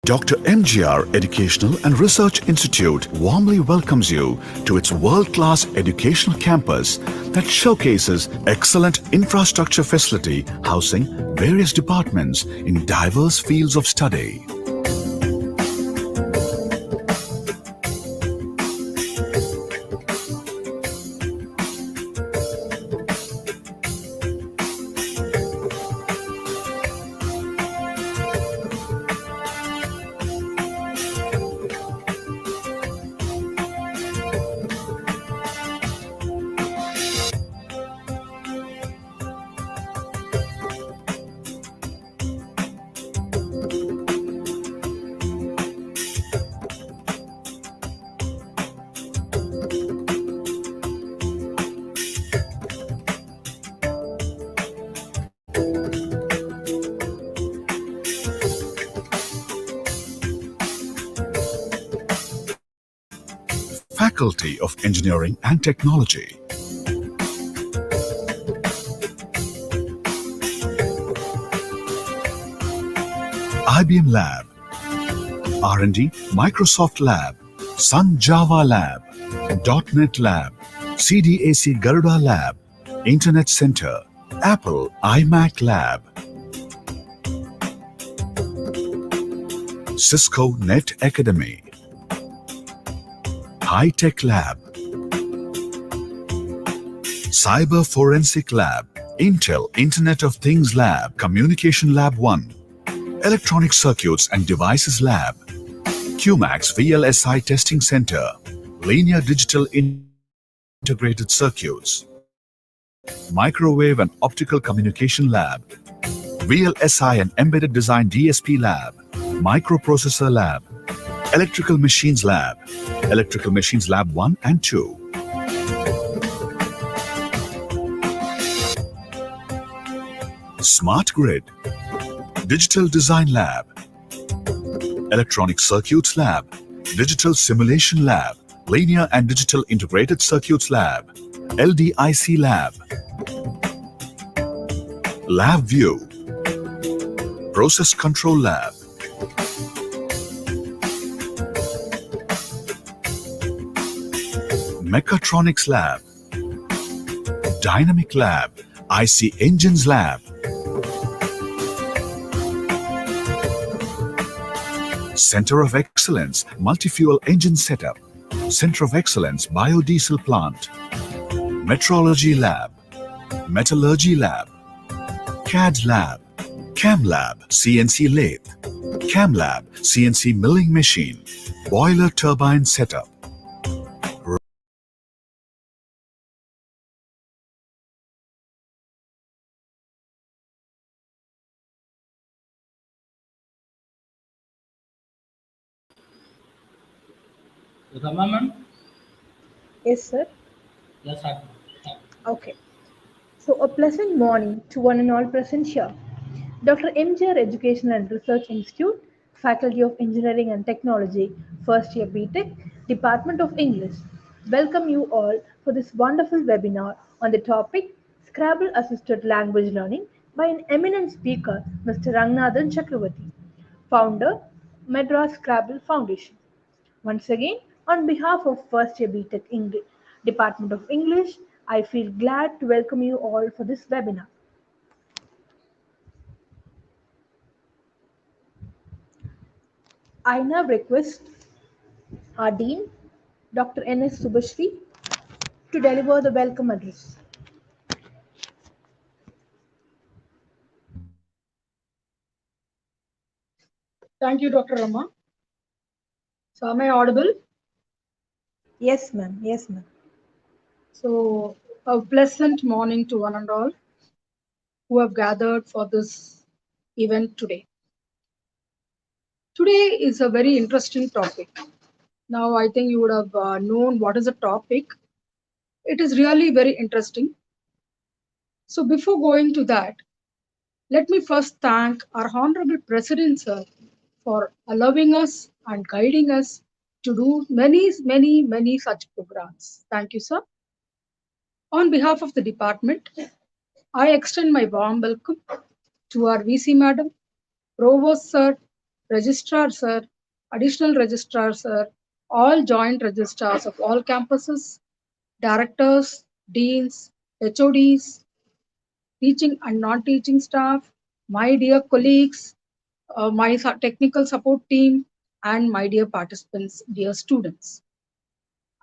Dr. MGR Educational and Research Institute warmly welcomes you to its world-class educational campus that showcases excellent infrastructure facility housing various departments in diverse fields of study. Faculty of Engineering and Technology, IBM Lab, R&D Microsoft Lab, Sun Java Lab, .NET Lab, CDAC Garuda Lab, Internet Center, Apple iMac Lab, Cisco Net Academy, High Tech Lab, Cyber Forensic Lab, Intel Internet of Things Lab, Communication Lab 1, Electronic Circuits and Devices Lab, QMAX VLSI Testing Center, Linear Digital Integrated Circuits, Microwave and Optical Communication Lab, VLSI and Embedded Design DSP Lab, Microprocessor Lab, Electrical Machines Lab, Electrical Machines Lab 1 and 2. Smart Grid, Digital Design Lab, Electronic Circuits Lab, Digital Simulation Lab, Linear and Digital Integrated Circuits Lab, LDIC Lab, LabVIEW, Process Control Lab, Mechatronics Lab, Dynamic Lab, IC Engines Lab, Center of Excellence Multi-Fuel Engine Setup, Center of Excellence Biodiesel Plant, Metrology Lab, Metallurgy Lab, CAD Lab, CAM Lab CNC Lathe, CAM Lab CNC Milling Machine, Boiler Turbine Setup, Rama ma'am? Yes, sir. Yes, sir. Okay. So, a pleasant morning to one and all present here. Dr. MGR Educational and Research Institute, Faculty of Engineering and Technology, First Year BTech, Department of English. Welcome you all for this wonderful webinar on the topic Scrabble Assisted Language Learning by an eminent speaker, Mr. Ranganathan Chakravarti, founder, Madras Scrabble Foundation. Once again, on behalf of First Year BTech English, Department of English, I feel glad to welcome you all for this webinar. I now request our Dean, Dr. N.S. Subashri, to deliver the welcome address. Thank you, Dr. Rama. So, am I audible? Yes, ma'am. Yes, ma'am. So, a pleasant morning to one and all who have gathered for this event today. Today is a very interesting topic. Now, I think you would have known what is the topic. It is really very interesting. So, before going to that, let me first thank our Honorable President, sir, for allowing us and guiding us to do many such programs. Thank you, sir. On behalf of the department, I extend my warm welcome to our VC Madam, Provost Sir, registrar sir, additional registrar sir, all joint registrars of all campuses, directors, deans, HODs, teaching and non-teaching staff, my dear colleagues, my technical support team, and my dear participants, dear students.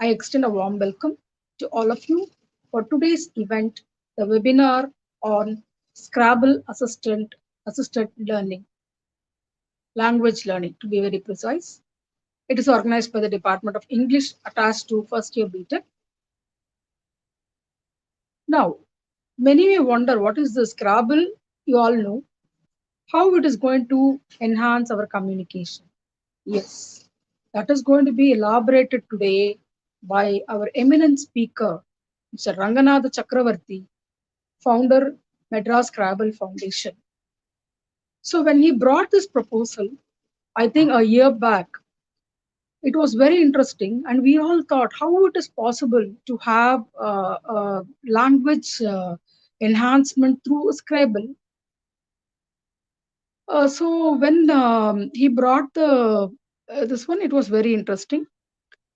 I extend a warm welcome to all of you for today's event, the webinar on Scrabble assisted learning, language learning to be very precise. It is organized by the Department of English attached to first year BTech. Now, many may wonder what is the Scrabble? You all know how it is going to enhance our communication. Yes, that is going to be elaborated today by our eminent speaker, Mr. Ranganatha Chakravarti, founder, Madras Scrabble Foundation. So when he brought this proposal, I think a year back, it was very interesting, and we all thought how it is possible to have language enhancement through Scrabble. So when he brought the this one, it was very interesting.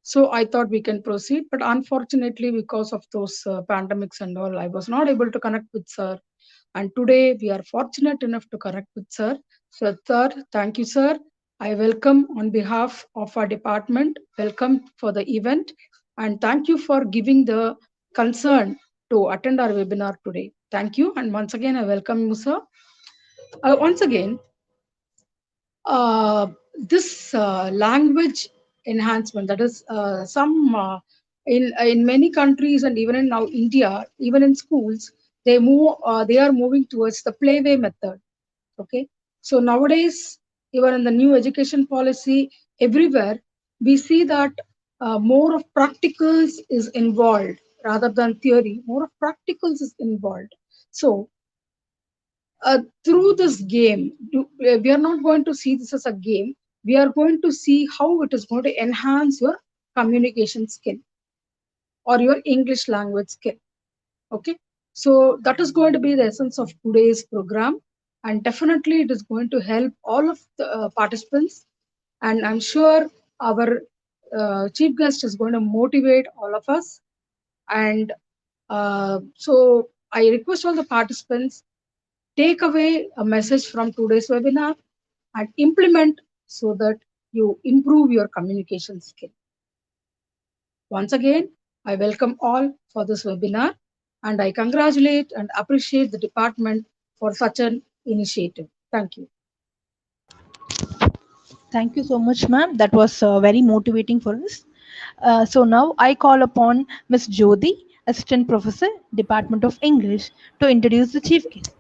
So I thought we can proceed, but unfortunately, because of those pandemics and all, I was not able to connect with sir. And today we are fortunate enough to connect with sir. So sir, thank you, sir. I welcome on behalf of our department, welcome for the event, and thank you for giving the concern to attend our webinar today. Thank you, and once again, I welcome you, sir. Once again, uh, this language enhancement, that is some in many countries and even in now India, even in schools, they are moving towards the playway method. Okay, so nowadays, even in the new education policy, everywhere we see that more of practicals is involved rather than theory. More of practicals is involved. So through this game, we are not going to see this as a game. We are going to see how it is going to enhance your communication skill or your English language skill. Okay, so that is going to be the essence of today's program, and definitely it is going to help all of the participants. And I'm sure our chief guest is going to motivate all of us. And so I request all the participants, take away a message from today's webinar and implement so that you improve your communication skill. Once again, I welcome all for this webinar, and I congratulate and appreciate the department for such an initiative. Thank you. Thank you so much, ma'am. That was very motivating for us. So now I call upon Ms. Jyoti, Assistant Professor, Department of English, to introduce the chief guest.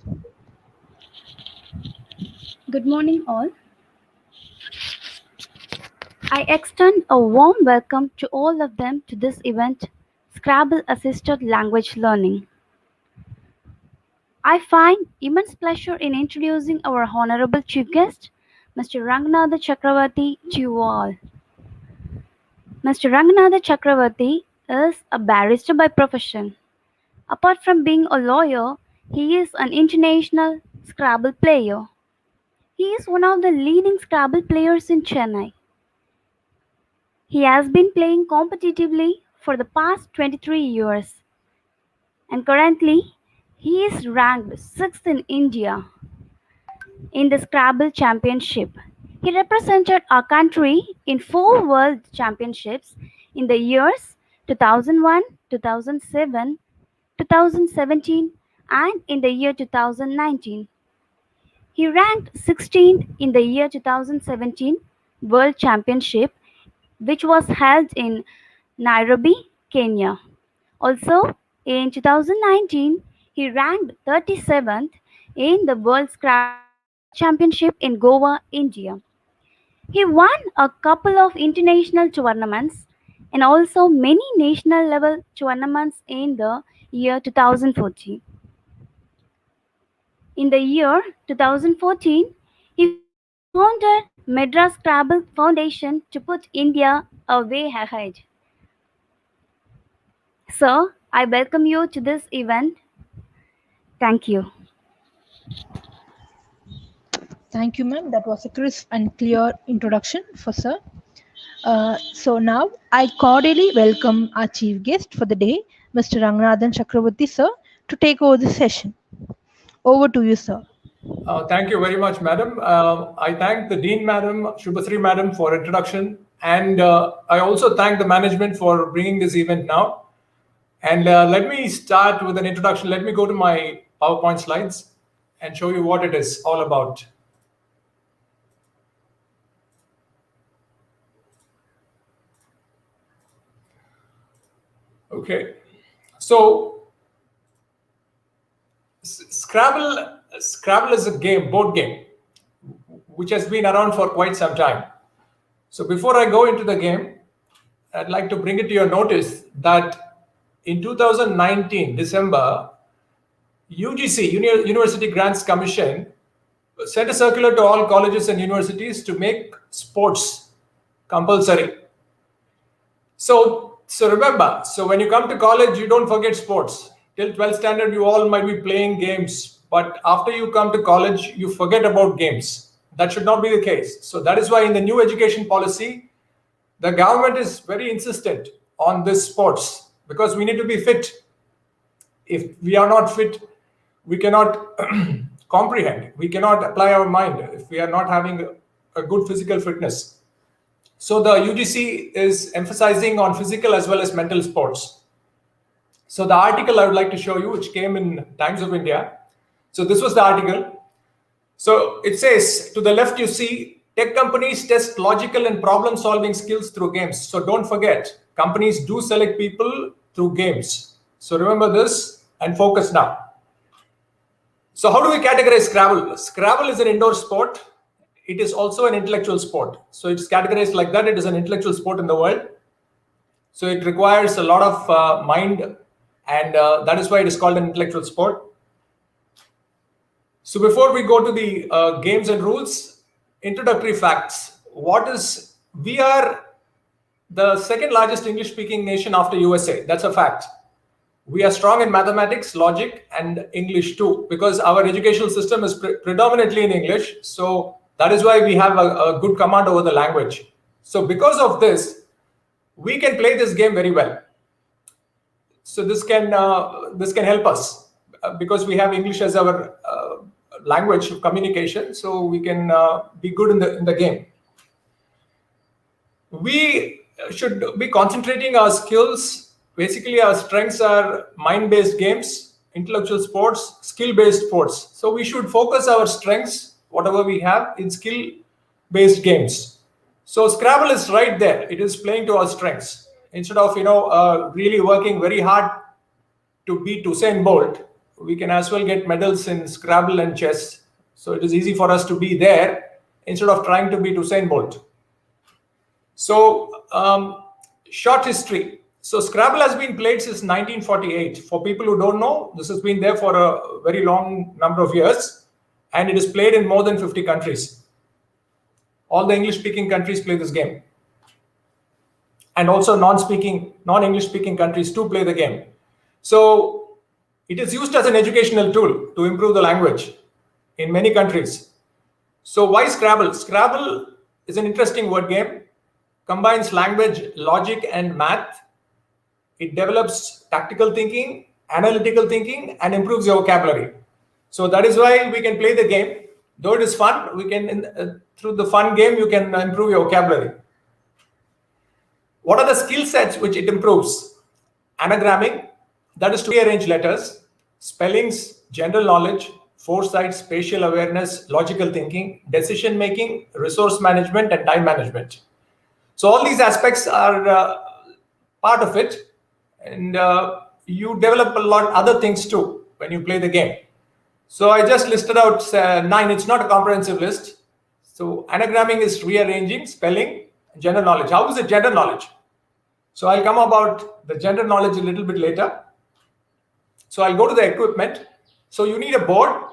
Good morning, all. I extend a warm welcome to all of them to this event, Scrabble Assisted Language Learning. I find immense pleasure in introducing our honorable chief guest, Mr. Ranganatha Chakravarti, to you all. Mr. Ranganatha Chakravarti is a barrister by profession. Apart from being a lawyer, he is an international Scrabble player. He is one of the leading Scrabble players in Chennai. He has been playing competitively for the past 23 years, and currently he is ranked 6th in India in the Scrabble Championship. He represented our country in 4 World Championships in the years 2001, 2007, 2017, and in the year 2019. He ranked 16th in the year 2017 World Championship, which was held in Nairobi, Kenya. Also, in 2019, he ranked 37th in the World Scrabble Championship in Goa, India. He won a couple of international tournaments and also many national level tournaments in the year 2014. In the year 2014, he founded Madras Scrabble Foundation to put India a way ahead. Sir, I welcome you to this event. Thank you. Thank you, ma'am. That was a crisp and clear introduction for sir. So now I cordially welcome our chief guest for the day, Mr. Ranganathan Chakravarti, sir, to take over the session. Over to you, sir. Thank you very much, madam. I thank the Dean, madam, Shubhasri, madam, for introduction. And I also thank the management for bringing this event now. And let me start with an introduction. Let me go to my PowerPoint slides and show you what it is all about. Okay, so Scrabble is a board game, which has been around for quite some time. So before I go into the game, I'd like to bring it to your notice that in 2019, December, UGC, University Grants Commission, sent a circular to all colleges and universities to make sports compulsory. So remember, when you come to college, you don't forget sports. Till 12th standard, you all might be playing games, but after you come to college, you forget about games. That should not be the case. So that is why in the new education policy, the government is very insistent on this sports, because we need to be fit. If we are not fit, we cannot comprehend. We cannot apply our mind if we are not having a good physical fitness. So the UGC is emphasizing on physical as well as mental sports. So the article I would like to show you, which came in Times of India. So this was the article. So it says, to the left you see, tech companies test logical and problem-solving skills through games. So don't forget, companies do select people through games. So remember this and focus now. So how do we categorize Scrabble? Scrabble is an indoor sport. It is also an intellectual sport. So it's categorized like that. It is an intellectual sport in the world. So it requires a lot of mind, and that is why it is called an intellectual sport. So before we go to the games and rules, introductory facts. We are the second largest English-speaking nation after USA. That's a fact. We are strong in mathematics, logic, and English too, because our educational system is predominantly in English. So that is why we have a good command over the language. So because of this, we can play this game very well. So this can help us because we have English as our language of communication. So we can be good in the game. We should be concentrating our skills. Basically, our strengths are mind-based games, intellectual sports, skill-based sports. So we should focus our strengths, whatever we have, in skill-based games. So Scrabble is right there. It is playing to our strengths. Instead of really working very hard to beat Usain Bolt, we can as well get medals in Scrabble and chess. So it is easy for us to be there instead of trying to beat Usain Bolt. So short history. So Scrabble has been played since 1948. For people who don't know, this has been there for a very long number of years, and it is played in more than 50 countries. All the English-speaking countries play this game. And also non-English speaking countries too play the game. So it is used as an educational tool to improve the language in many countries. So why Scrabble? Scrabble is an interesting word game, combines language, logic, and math. It develops tactical thinking, analytical thinking, and improves your vocabulary. So that is why we can play the game. Though it is fun, we can through the fun game you can improve your vocabulary. What are the skill sets which it improves? Anagramming, that is to rearrange letters, spellings, general knowledge, foresight, spatial awareness, logical thinking, decision making, resource management, and time management. So all these aspects are part of it, and you develop a lot other things too when you play the game. So I just listed out 9. It's not a comprehensive list. So anagramming is rearranging, spelling, general knowledge. How is it general knowledge? So I'll come about the general knowledge a little bit later. So I'll go to the equipment. So you need a board,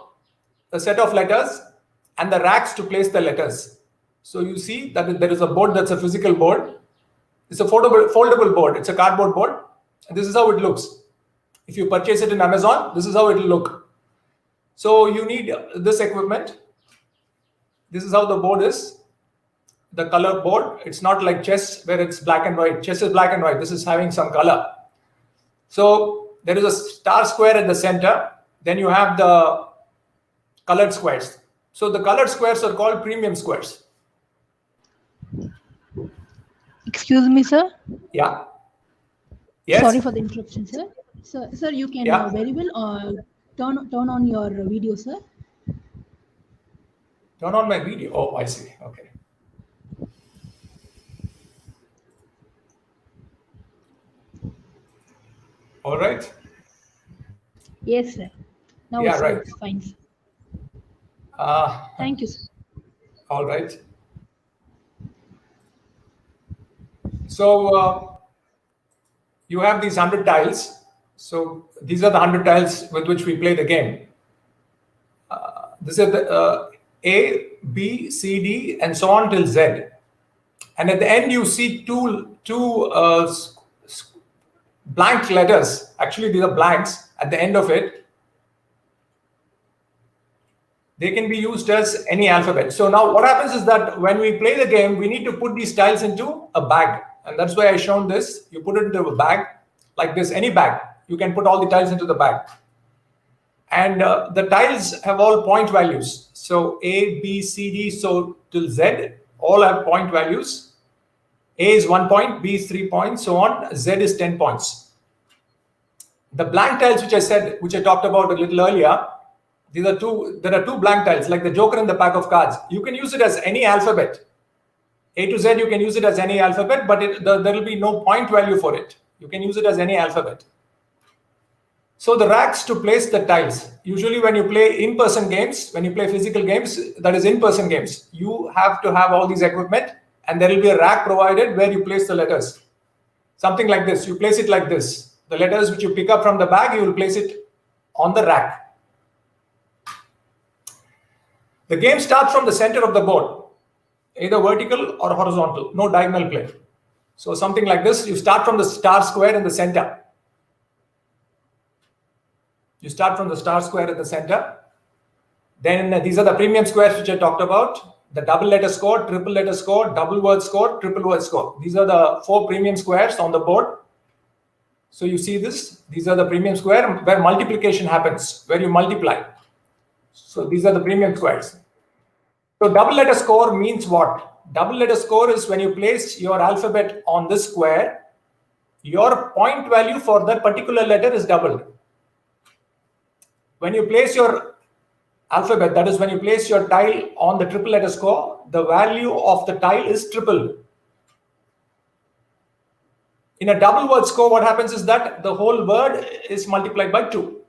a set of letters, and the racks to place the letters. So you see that there is a board that's a physical board. It's a foldable board. It's a cardboard board. And this is how it looks. If you purchase it in Amazon, this is how it will look. So you need this equipment. This is how the board is. The color board. It's not like chess where it's black and white. Chess is black and white. This is having some color. So there is a star square at the center. Then you have the colored squares. So the colored squares are called premium squares. Excuse me, sir. Yeah. Yes. Sorry for the interruption, sir. Sir, you can Yeah. very well turn on your video, sir. Turn on my video. Oh, I see. Okay. All right. Yes, sir. Now Yeah, it's, right. it's fine, sir. Thank you, sir. All right. So you have these 100 tiles. So these are the 100 tiles with which we play the game. This is the A, B, C, D, and so on till Z. And at the end, you see two blank letters. Actually, these are blanks at the end of it. They can be used as any alphabet. So now what happens is that when we play the game, we need to put these tiles into a bag. And that's why I shown this. You put it into a bag like this, any bag. You can put all the tiles into the bag. And the tiles have all point values. So A, B, C, D, so till Z, all have point values. A is 1 point, B is 3 points, so on. Z is 10 points. The blank tiles, which I talked about a little earlier, there are two blank tiles, like the joker in the pack of cards. You can use it as any alphabet. A to Z, you can use it as any alphabet, but there will be no point value for it. You can use it as any alphabet. So the racks to place the tiles. Usually when you play in-person games, when you play physical games, that is in-person games, you have to have all these equipment, and there will be a rack provided where you place the letters. Something like this. You place it like this. The letters which you pick up from the bag, you will place it on the rack. The game starts from the center of the board, either vertical or horizontal, no diagonal play. So something like this, you start from the star square in the center. You start from the star square at the center. Then these are the premium squares which I talked about. The double letter score, triple letter score, double word score, triple word score. These are the 4 premium squares on the board. So you see this. These are the premium square where multiplication happens, where you multiply. So these are the premium squares. So double letter score means what? Double letter score is when you place your alphabet on this square, your point value for that particular letter is doubled. When you place your alphabet, that is when you place your tile on the triple letter score, the value of the tile is tripled. In a double word score, what happens is that the whole word is multiplied by 2.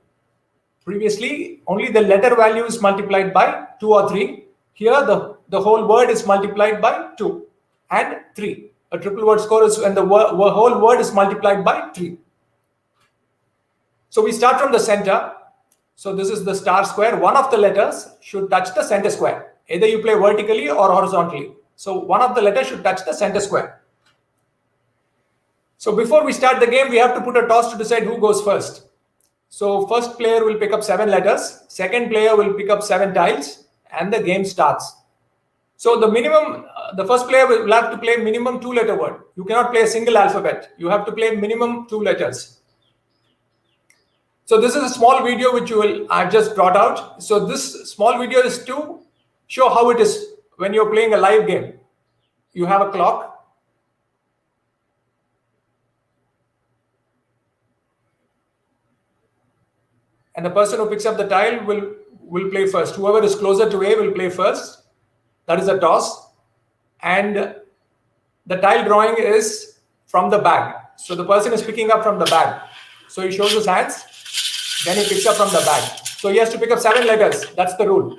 Previously, only the letter value is multiplied by 2 or 3. Here, the whole word is multiplied by 2 and 3. A triple word score is when the whole word is multiplied by 3. So we start from the center. So this is the star square. One of the letters should touch the center square. Either you play vertically or horizontally. So one of the letters should touch the center square. So before we start the game, we have to put a toss to decide who goes first. So first player will pick up 7 letters. Second player will pick up 7 tiles. And the game starts. So the first player will have to play minimum 2-letter word. You cannot play a single alphabet. You have to play minimum 2 letters. So this is a small video which I've just brought out. So this small video is to show how it is when you're playing a live game. You have a clock. And the person who picks up the tile will play first. Whoever is closer to A will play first. That is a toss. And the tile drawing is from the bag. So the person is picking up from the bag. So he shows his hands. Then he picks up from the bag. So he has to pick up 7 letters. That's the rule.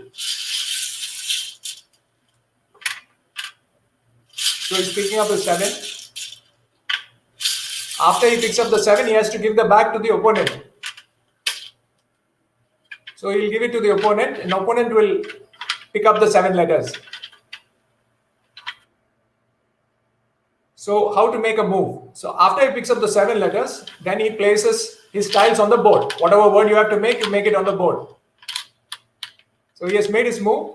So he's picking up his 7. After he picks up the 7, he has to give the bag to the opponent. So he'll give it to the opponent, and the opponent will pick up the 7 letters. So how to make a move? So after he picks up the 7 letters, then he places his tiles on the board. Whatever word you have to make, you make it on the board. So he has made his move,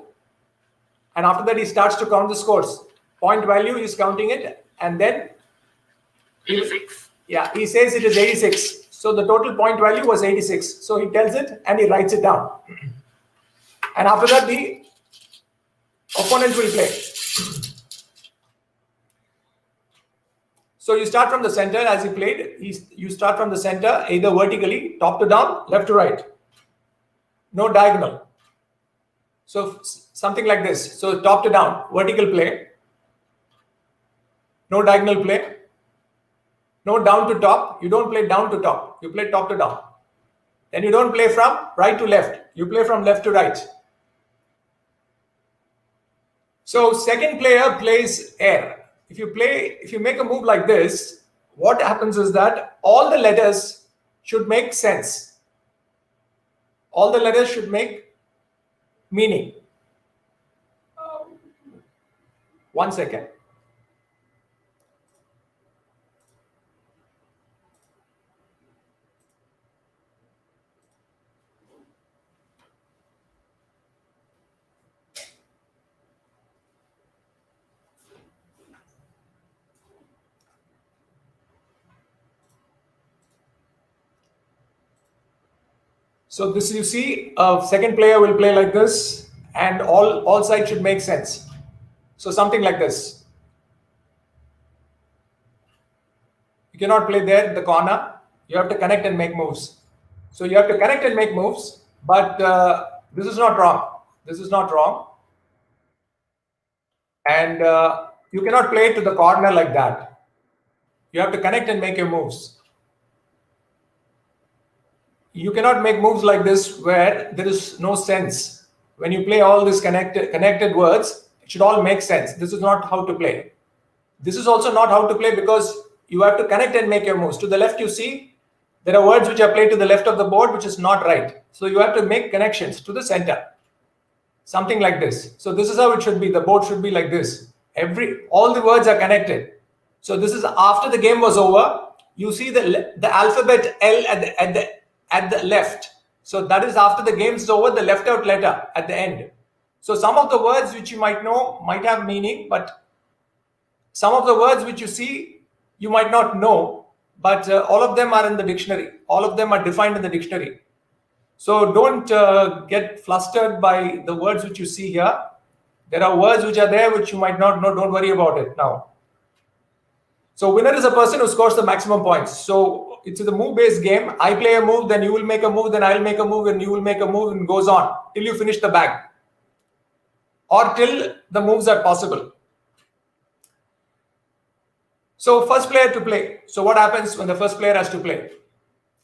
And after that, he starts to count the scores. Point value, he's counting it, and then 86. Yeah, he says it is 86. So the total point value was 86. So he tells it and he writes it down. And after that, the opponent will play. So you start from the center as he played. You start from the center, either vertically, top to down, left to right. No diagonal. So something like this. So top to down, vertical play. No diagonal play. No down to top. You don't play down to top. You play top to down. Then you don't play from right to left. You play from left to right. So second player plays air. If you make a move like this, what happens is that all the letters should make sense. All the letters should make meaning. 1 second. So this, you see, a second player will play like this, and all sides should make sense. So something like this. You cannot play there in the corner. You have to connect and make moves. So you have to connect and make moves, but this is not wrong. This is not wrong. And you cannot play to the corner like that. You have to connect and make your moves. You cannot make moves like this where there is no sense. When you play all these connected words, it should all make sense. This is not how to play. This is also not how to play because you have to connect and make your moves. To the left, you see, there are words which are played to the left of the board, which is not right. So you have to make connections to the center. Something like this. So this is how it should be. The board should be like this. All the words are connected. So this is after the game was over. You see the alphabet L at the left. So that is after the game is over, the left out letter at the end. So some of the words which you might know might have meaning, but some of the words which you see, you might not know, but all of them are in the dictionary. All of them are defined in the dictionary. So don't get flustered by the words which you see here. There are words which are there which you might not know. Don't worry about it now. So winner is a person who scores the maximum points. So it's a move-based game. I play a move, then you will make a move, then I'll make a move, and you will make a move, and goes on till you finish the bag, or till the moves are possible. So first player to play. So what happens when the first player has to play?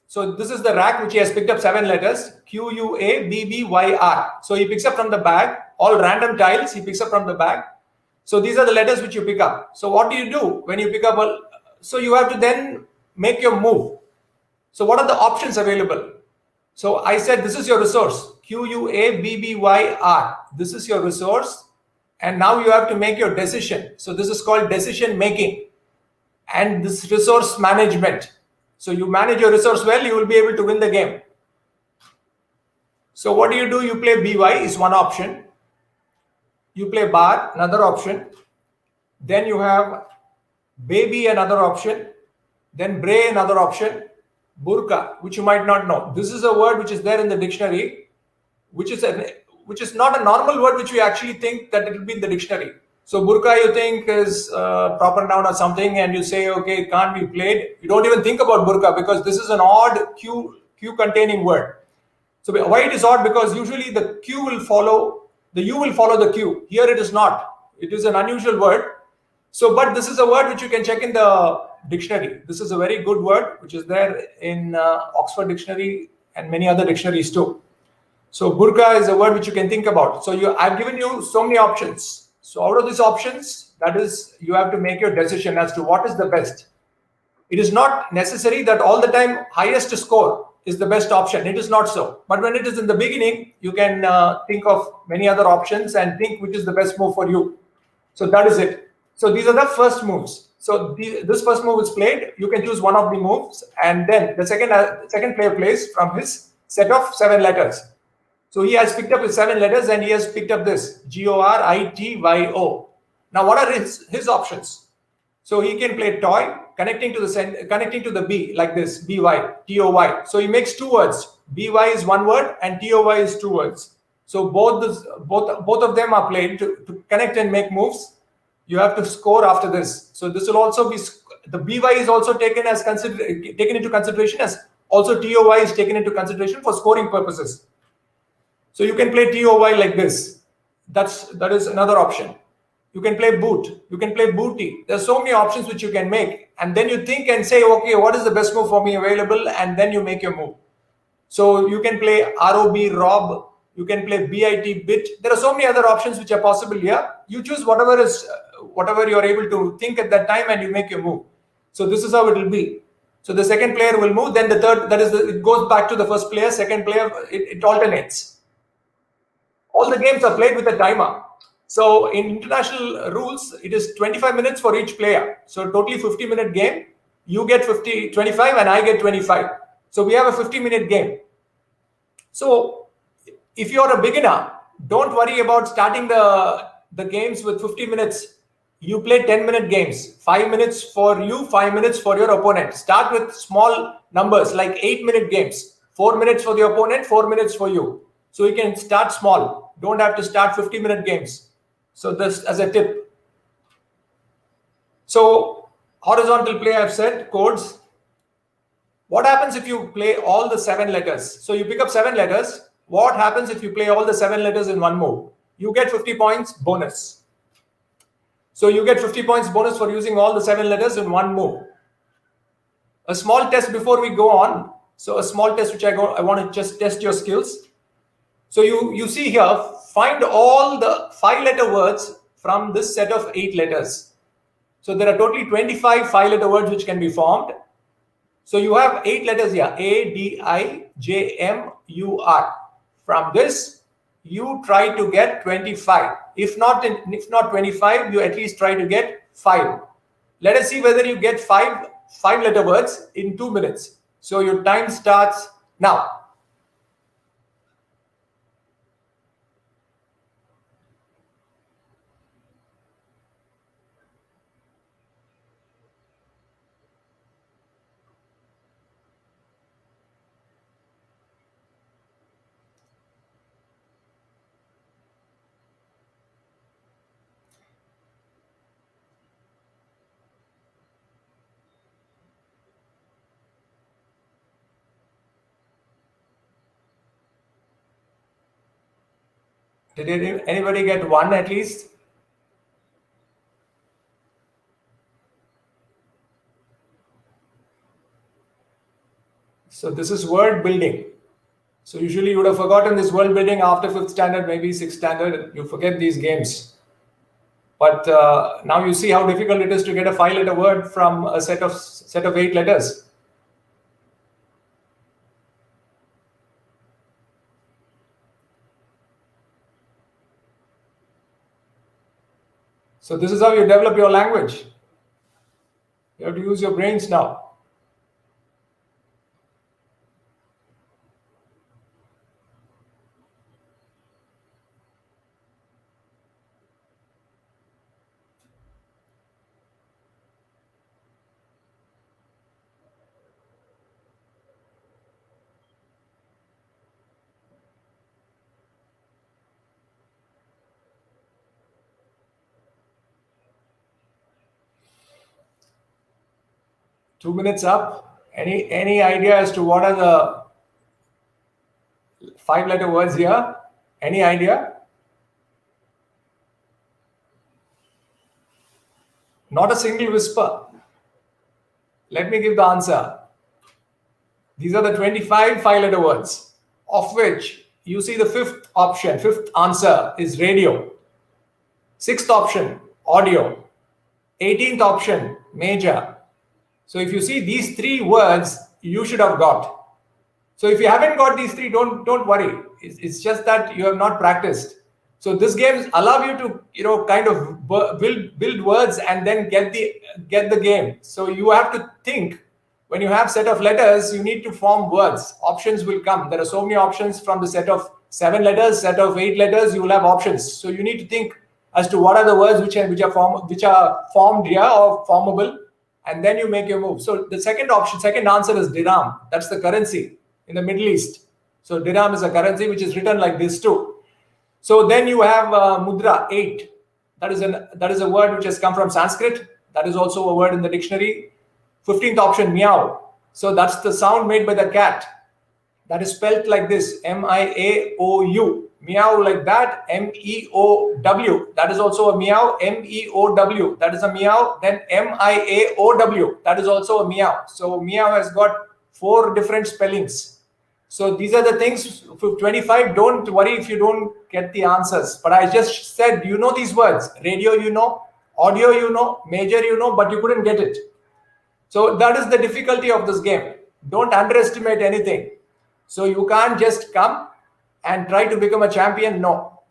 So this is the rack which he has picked up 7 letters, Q, U, A, B, B, Y, R. So he picks up from the bag, all random tiles he picks up from the bag. So these are the letters which you pick up. So what do you do when you pick up? So you have to then make your move. So what are the options available? So I said this is your resource, Q, U, A, B, B, Y, R. This is your resource. And now you have to make your decision. So this is called decision making. And this resource management. So you manage your resource well, you will be able to win the game. So what do? You play BY is one option. You play bar, another option. Then you have baby, another option. Then bray, another option. Burqa, which you might not know. This is a word which is there in the dictionary, which is not a normal word which we actually think that it will be in the dictionary. So burqa you think is a proper noun or something, and you say, okay, it can't be played. You don't even think about burqa because this is an odd Q containing word. So why it is odd? Because usually the Q will follow, the U will follow the Q. Here it is not. It is an unusual word. So, but this is a word which you can check in the dictionary. This is a very good word which is there in Oxford Dictionary and many other dictionaries too. So burqa is a word which you can think about. So I've given you so many options. So out of these options, that is, you have to make your decision as to what is the best. It is not necessary that all the time highest score is the best option. It is not so. But when it is in the beginning, you can think of many other options and think which is the best move for you. So that is it. So these are the first moves. So this first move is played. You can choose one of the moves, and then the second player plays from his set of 7 letters. So he has picked up his 7 letters and he has picked up this GORITYO. Now what are his options? So he can play toy, connecting to the B like this, BY, TOY. So he makes 2 words. BY is 1 word and TOY is 2 words. So both of them are played to connect and make moves. You have to score after this. So this will also be, the BY is also taken into consideration, as also TOY is taken into consideration for scoring purposes. So you can play TOY like this. That is another option. You can play boot. You can play booty. There's so many options which you can make. And then you think and say, okay, what is the best move for me available? And then you make your move. So you can play ROB, rob. You can play BIT, bit. There are so many other options which are possible here. You choose whatever you're able to think at that time and you make your move. So this is how it will be. So the second player will move. Then the third, it goes back to the first player. Second player, it alternates. All the games are played with a timer. So in international rules, it is 25 minutes for each player. So totally 50-minute game. You get 25 and I get 25. So we have a 50-minute game. So if you're a beginner, don't worry about starting the games with 50 minutes. You play 10-minute games, 5 minutes for you, 5 minutes for your opponent. Start with small numbers like 8-minute games, 4 minutes for the opponent, 4 minutes for you. So you can start small. Don't have to start 50-minute games. So this as a tip. So horizontal play, I've said, codes. What happens if you play all the 7 letters? So you pick up 7 letters. What happens if you play all the 7 letters in one move? You get 50 points bonus. So you get 50 points bonus for using all the 7 letters in one move. A small test before we go on. So a small test which I want to just test your skills. So you see here, find all the 5-letter words from this set of 8 letters. So there are totally 25 5-letter words which can be formed. So you have 8 letters here, A, D, I, J, M, U, R. From this, you try to get 25. If not 25, you at least try to get 5. Let us see whether you get 5-letter words in 2 minutes. So your time starts now. Did anybody get 1 at least? So this is word building. So usually you would have forgotten this word building after 5th standard, maybe 6th standard. You forget these games. But now you see how difficult it is to get a 5-letter word from a set of 8 letters. So this is how you develop your language. You have to use your brains now. Two minutes up. Any idea as to what are the 5-letter words here? Any idea? Not a single whisper. Let me give the answer. These are the 25 5-letter words, of which you see the 5th option, 5th answer is radio. 6th option, audio. 18th option, major. So if you see these 3 words, you should have got. So if you haven't got these 3, don't worry. It's just that you have not practiced. So this game allow you to kind of build words and then get the game. So you have to think. When you have set of letters, you need to form words. Options will come. There are so many options from the set of 7 letters, set of 8 letters, you will have options. So you need to think as to what are the words which are formed here or formable, and then you make your move. So the second answer is dirham. That's the currency in the Middle East. So dirham is a currency which is written like this too. So then you have mudra, 8. That is a word which has come from Sanskrit. That is also a word in the dictionary. 15th option, meow. So that's the sound made by the cat. That is spelled like this, M-I-A-O-U. Meow like that, M-E-O-W. That is also a meow, M-E-O-W. That is a meow. Then M-I-A-O-W. That is also a meow. So meow has got 4 different spellings. So these are the things. For 25, don't worry if you don't get the answers. But I just said, you know these words. Radio, you know. Audio, you know. Major, you know. But you couldn't get it. So that is the difficulty of this game. Don't underestimate anything. So you can't just come and try to become a champion. No.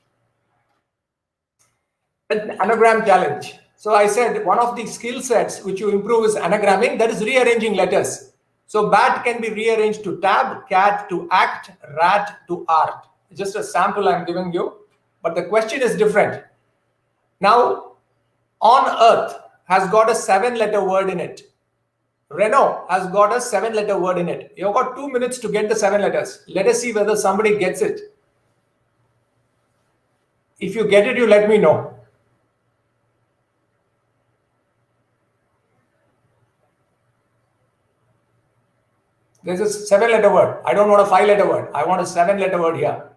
An anagram challenge. So I said one of the skill sets which you improve is anagramming. That is rearranging letters. So bat can be rearranged to tab, cat to act, rat to art. Just a sample I'm giving you. But the question is different. Now, on earth has got a 7-letter word in it. Renault has got a 7-letter word in it. You've got 2 minutes to get the 7 letters. Let us see whether somebody gets it. If you get it, you let me know. There's a 7-letter word. I don't want a 5-letter word. I want a 7-letter word here.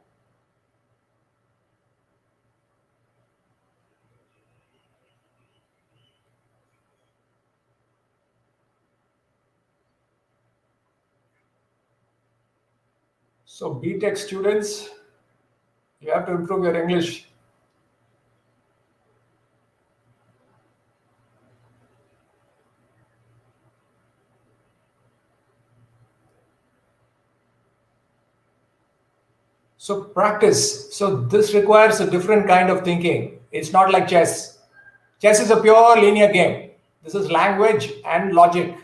So BTech students, you have to improve your English. So practice. So this requires a different kind of thinking. It's not like chess. Chess is a pure linear game. This is language and logic.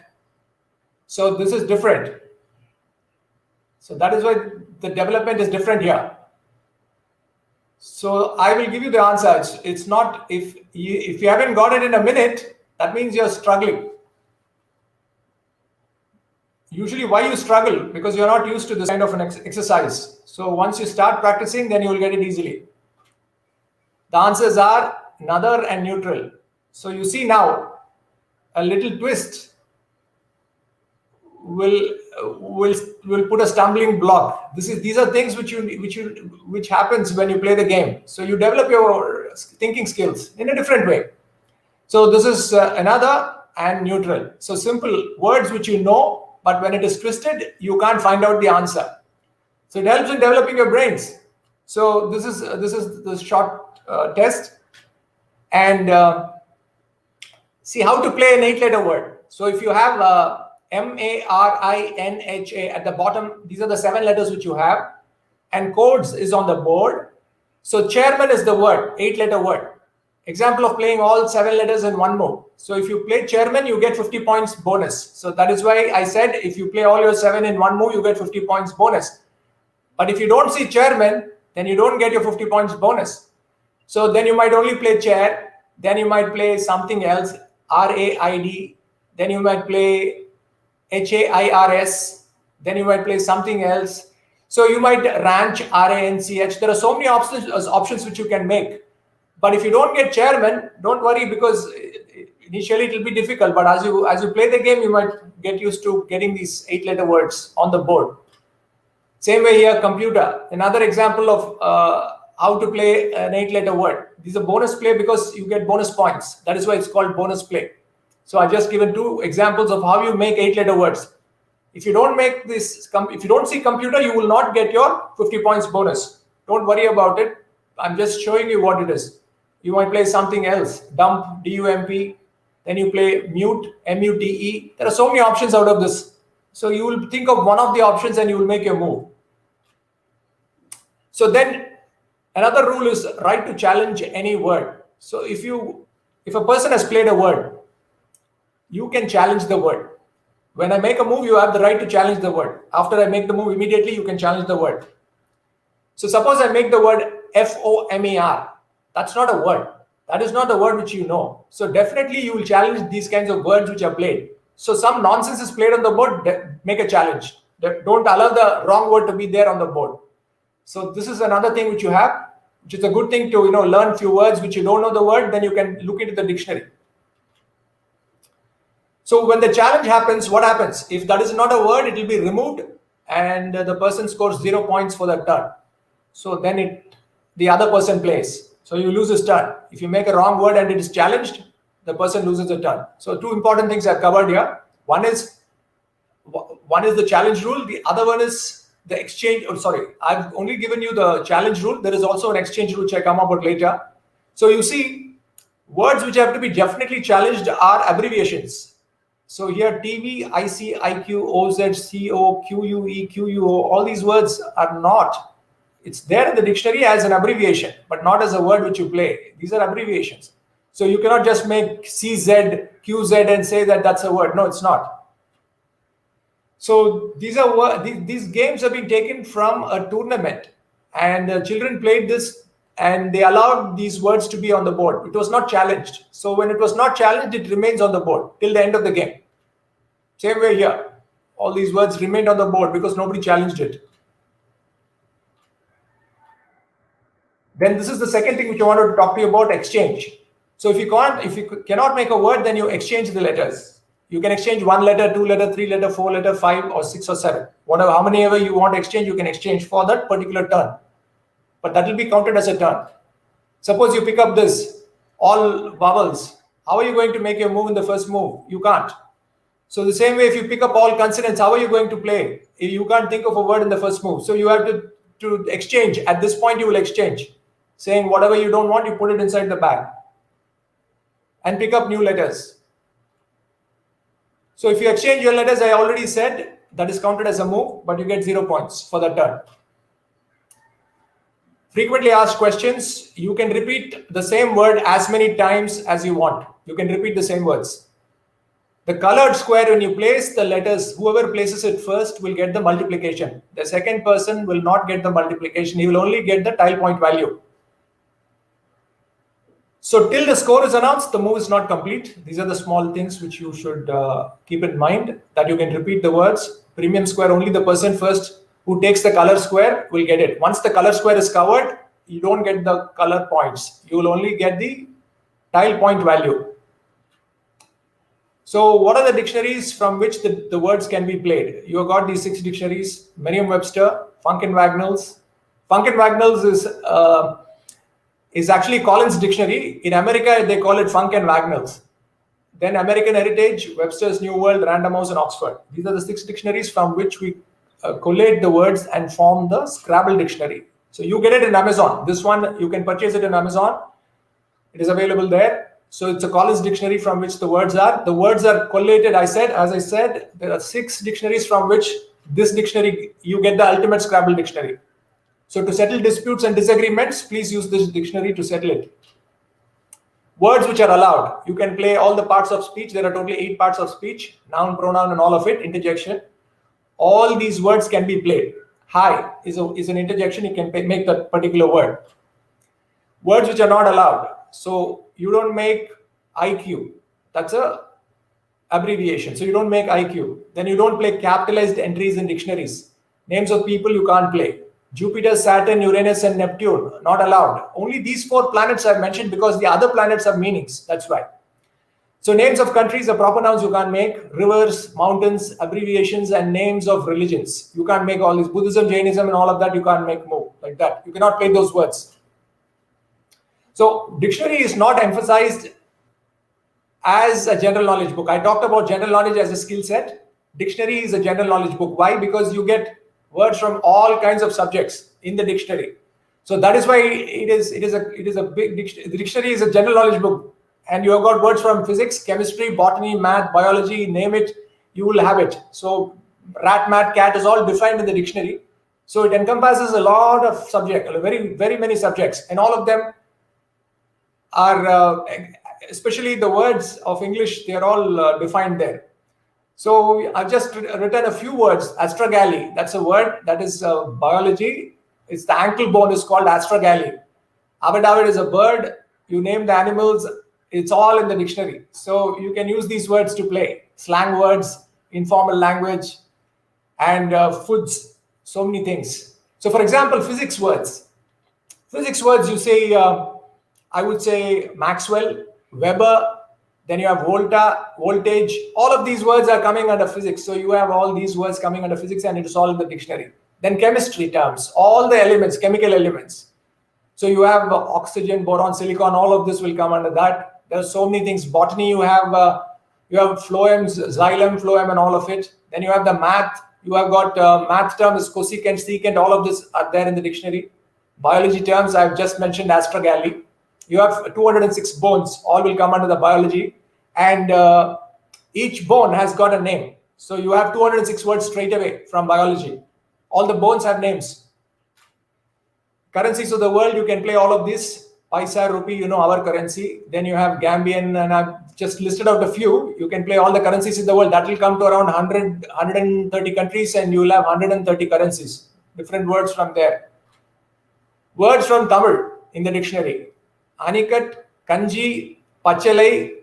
So this is different. So that is why the development is different here. So I will give you the answer. It's not, if you haven't got it in a minute, that means you're struggling. Usually why you struggle? Because you're not used to this kind of an exercise. So once you start practicing, then you will get it easily. The answers are another and neutral. So you see now, a little twist will put a stumbling block. These are things which happens when you play the game. So you develop your thinking skills in a different way. So this is another and neutral. So simple words which you know, but when it is twisted, you can't find out the answer. So it helps in developing your brains. So this is the short test, and see how to play an 8-letter word. So if you have M-A-R-I-N-H-A at the bottom, these are the 7 letters which you have, and codes is on the board. So chairman is the word, 8-letter word. Example of playing all 7 letters in one move. So if you play chairman, you get 50 points bonus. So that is why I said if you play all your 7 in one move, you get 50 points bonus. But if you don't see chairman, then you don't get your 50 points bonus. So then you might only play chair, then you might play something else, R-A-I-D, then you might play H-A-I-R-S, then you might play something else. So you might ranch, R-A-N-C-H. There are so many options which you can make. But if you don't get chairman, don't worry, because initially it will be difficult. But as you play the game, you might get used to getting these 8-letter words on the board. Same way here, computer. Another example of how to play an 8-letter word. This is a bonus play because you get bonus points. That is why it's called bonus play. So I just given 2 examples of how you make 8-letter words. If you don't make this, if you don't see computer, you will not get your 50 points bonus. Don't worry about it. I'm just showing you what it is. You might play something else, dump, D-U-M-P. Then you play mute, M-U-T-E. There are so many options out of this. So you will think of one of the options and you will make your move. So then another rule is right to challenge any word. So if a person has played a word, you can challenge the word. When I make a move, you have the right to challenge the word. After I make the move, immediately you can challenge the word. So suppose I make the word FOMER. That's not a word. That is not the word which you know. So definitely you will challenge these kinds of words which are played. So some nonsense is played on the board, make a challenge. Don't allow the wrong word to be there on the board. So this is another thing which you have, which is a good thing to learn few words which you don't know the word, then you can look into the dictionary. So when the challenge happens, what happens? If that is not a word, it will be removed and the person scores 0 points for that turn. So then the other person plays. So you lose his turn. If you make a wrong word and it is challenged, the person loses a turn. So two important things I've covered here. One is the challenge rule. The other one is the exchange. Oh, sorry, I've only given you the challenge rule. There is also an exchange rule which I come about later. So you see, words which have to be definitely challenged are abbreviations. So here TV, IC, IQ, OZ, CO, QUE, QUO, all these words are not. It's there in the dictionary as an abbreviation, but not as a word which you play. These are abbreviations. So you cannot just make CZ, QZ and say that that's a word. No, it's not. So these games have been taken from a tournament, and children played this, and they allowed these words to be on the board. It was not challenged. So when it was not challenged, it remains on the board till the end of the game. Same way here. All these words remained on the board because nobody challenged it. Then this is the second thing which I wanted to talk to you about, exchange. So if you cannot make a word, then you exchange the letters. You can exchange 1 letter, 2 letter, 3 letter, 4 letter, 5 or 6 or 7. Whatever, how many ever you want to exchange, you can exchange for that particular turn. But that will be counted as a turn. Suppose you pick up this, all vowels. How are you going to make your move in the first move? You can't. So the same way, if you pick up all consonants, how are you going to play? You can't think of a word in the first move. So you have to exchange. At this point, you will exchange. Saying whatever you don't want, you put it inside the bag. And pick up new letters. So if you exchange your letters, I already said, that is counted as a move, but you get 0 points for that turn. Frequently asked questions, you can repeat the same word as many times as you want. You can repeat the same words. The colored square, when you place the letters, whoever places it first will get the multiplication. The second person will not get the multiplication. He will only get the tile point value. So till the score is announced, the move is not complete. These are the small things which you should keep in mind, that you can repeat the words. Premium square, only the person first who takes the color square will get it. Once the color square is covered, you don't get the color points. You will only get the tile point value. So what are the dictionaries from which the words can be played? You have got these 6 dictionaries: Merriam-Webster, Funk and Wagnalls. Funk and Wagnalls is actually Collins Dictionary. In America, they call it Funk and Wagnalls. Then American Heritage, Webster's New World, Random House, and Oxford. These are the 6 dictionaries from which we collate the words and form the Scrabble dictionary. So you get it in Amazon. This one, you can purchase it in Amazon. It is available there. So it's a Collins dictionary from which the words are. The words are collated, as I said, there are 6 dictionaries from which this dictionary, you get the ultimate Scrabble dictionary. So to settle disputes and disagreements, please use this dictionary to settle it. Words which are allowed. You can play all the parts of speech. There are totally 8 parts of speech, noun, pronoun, and all of it, interjection. All these words can be played. Hi is an interjection. You can make that particular word. Words which are not allowed. So you don't make IQ. That's a abbreviation. So you don't make IQ. Then you don't play capitalized entries in dictionaries. Names of people you can't play. Jupiter, Saturn, Uranus, and Neptune, not allowed. Only these 4 planets are mentioned because the other planets have meanings. That's why. So names of countries are proper nouns you can't make. Rivers, mountains, abbreviations, and names of religions. You can't make all these. Buddhism, Jainism, and all of that, you can't make move like that. You cannot play those words. So dictionary is not emphasized as a general knowledge book. I talked about general knowledge as a skill set. Dictionary is a general knowledge book. Why? Because you get words from all kinds of subjects in the dictionary. So that is why it is a big dictionary. The dictionary is a general knowledge book, and you have got words from physics, chemistry, botany, math, biology, name it, you will have it. So rat, mat, cat is all defined in the dictionary. So it encompasses a lot of subjects, very, very many subjects, and all of them are, especially the words of English, they are all defined there. So I've just written a few words. Astrogally, that's a word that is biology. It's the ankle bone is called astrogally. Abadavid is a bird. You name the animals, it's all in the dictionary. So you can use these words to play. Slang words, informal language, and foods, so many things. So for example, physics words. Physics words, you say, I would say Maxwell, Weber, then you have volta, voltage. All of these words are coming under physics. So you have all these words coming under physics and it is all in the dictionary. Then chemistry terms, all the elements, chemical elements. So you have oxygen, boron, silicon, all of this will come under that. There are so many things. Botany, you have phloems, xylem, phloem, and all of it. Then you have the math. You have got math terms, cosecant, secant, all of this are there in the dictionary. Biology terms, I've just mentioned astrogally. You have 206 bones, all will come under the biology. And each bone has got a name. So you have 206 words straight away from biology. All the bones have names. Currencies of the world, you can play all of this. Paisa, rupee, you know our currency. Then you have Gambian, and I've just listed out a few. You can play all the currencies in the world. That will come to around 130 countries, and you will have 130 currencies. Different words from there. Words from Tamil in the dictionary. Anikat, Kanji, Pachalai,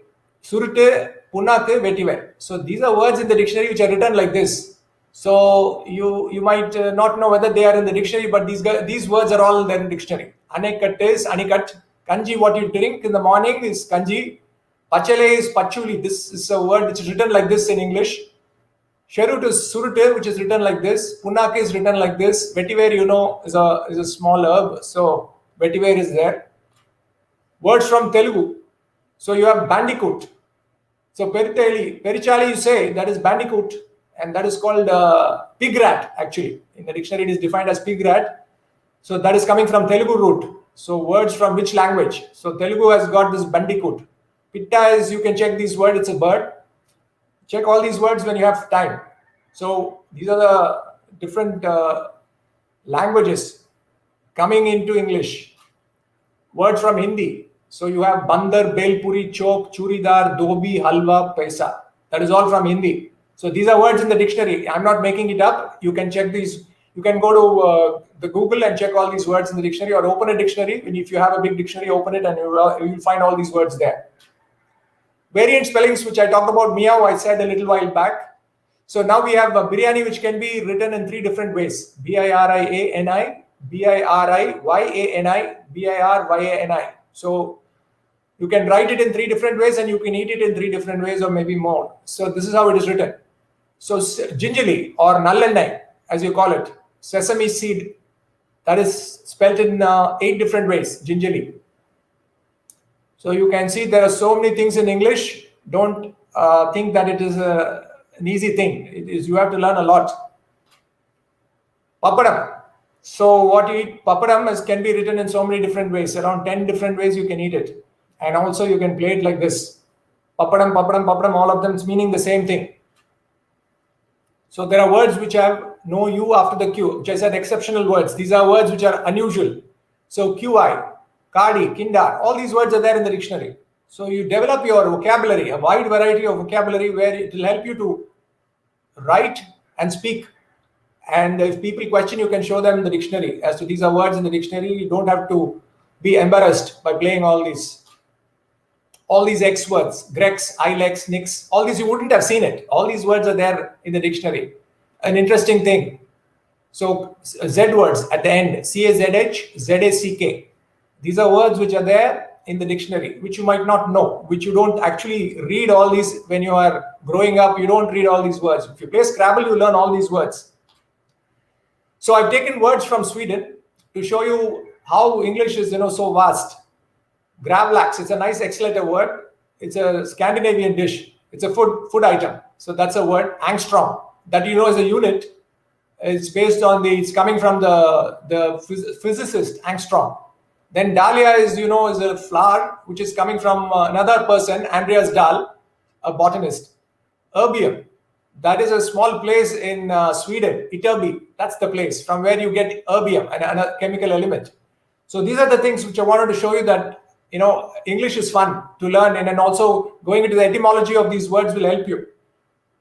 Surute, Punaku, Vetiver. So these are words in the dictionary which are written like this. So you might not know whether they are in the dictionary, but these words are all there in the dictionary. Anikat is Anikat. Kanji, what you drink in the morning is Kanji. Pachale is Pachuli. This is a word which is written like this in English. Sherut is Surute, which is written like this. Punak is written like this. Vetiver, you know, is a small herb. So vetiver is there. Words from Telugu. So you have bandicoot. So perichali you say, that is bandicoot. And that is called pig rat, actually. In the dictionary, it is defined as pig rat. So that is coming from Telugu root. So words from which language? So Telugu has got this bandicoot. Pitta is, you can check these words, it's a bird. Check all these words when you have time. So these are the different languages coming into English. Words from Hindi. So you have bandar, belpuri, chok, churidar, dobi, halwa, paisa. That is all from Hindi. So these are words in the dictionary. I'm not making it up. You can check these. You can go to the Google and check all these words in the dictionary, or open a dictionary. And if you have a big dictionary, open it and you will find all these words there. Variant spellings, which I talked about, meow, I said a little while back. So now we have biryani, which can be written in 3 different ways. B-I-R-I-A-N-I, B-I-R-I-Y-A-N-I, B-I-R-Y-A-N-I. So you can write it in 3 different ways and you can eat it in 3 different ways or maybe more. So this is how it is written. So gingerly or nallanai, as you call it, sesame seed, that is spelled in 8 different ways, gingerly. So you can see there are so many things in English. Don't think that it is an easy thing. It is, you have to learn a lot. Papadam. So what you eat, papadam can be written in so many different ways. Around 10 different ways you can eat it. And also you can play it like this. Papadam, papadam, papadam, all of them is meaning the same thing. So there are words which have no U after the Q, which I said exceptional words. These are words which are unusual. So QI, Kadi, Kindar, all these words are there in the dictionary. So you develop your vocabulary, a wide variety of vocabulary where it will help you to write and speak. And if people question, you can show them in the dictionary. As to these are words in the dictionary, you don't have to be embarrassed by playing all these. All these X words, Grex, Ilex, Nix, all these you wouldn't have seen it. All these words are there in the dictionary. An interesting thing. So Z words at the end, C-A-Z-H, Z-A-C-K. These are words which are there in the dictionary, which you might not know, which you don't actually read all these when you are growing up. You don't read all these words. If you play Scrabble, you learn all these words. So I've taken words from Sweden to show you how English is, so vast. Gravlax, it's a nice X-letter word. It's a Scandinavian dish. It's a food item. So that's a word. Angstrom, that is a unit. It's based on it's coming from the physicist Angstrom. Then Dahlia is a flower which is coming from another person, Andreas Dahl, a botanist. Erbium, that is a small place in Sweden, Ytterby. That's the place from where you get erbium, a chemical element. So these are the things which I wanted to show you that English is fun to learn, and then also going into the etymology of these words will help you.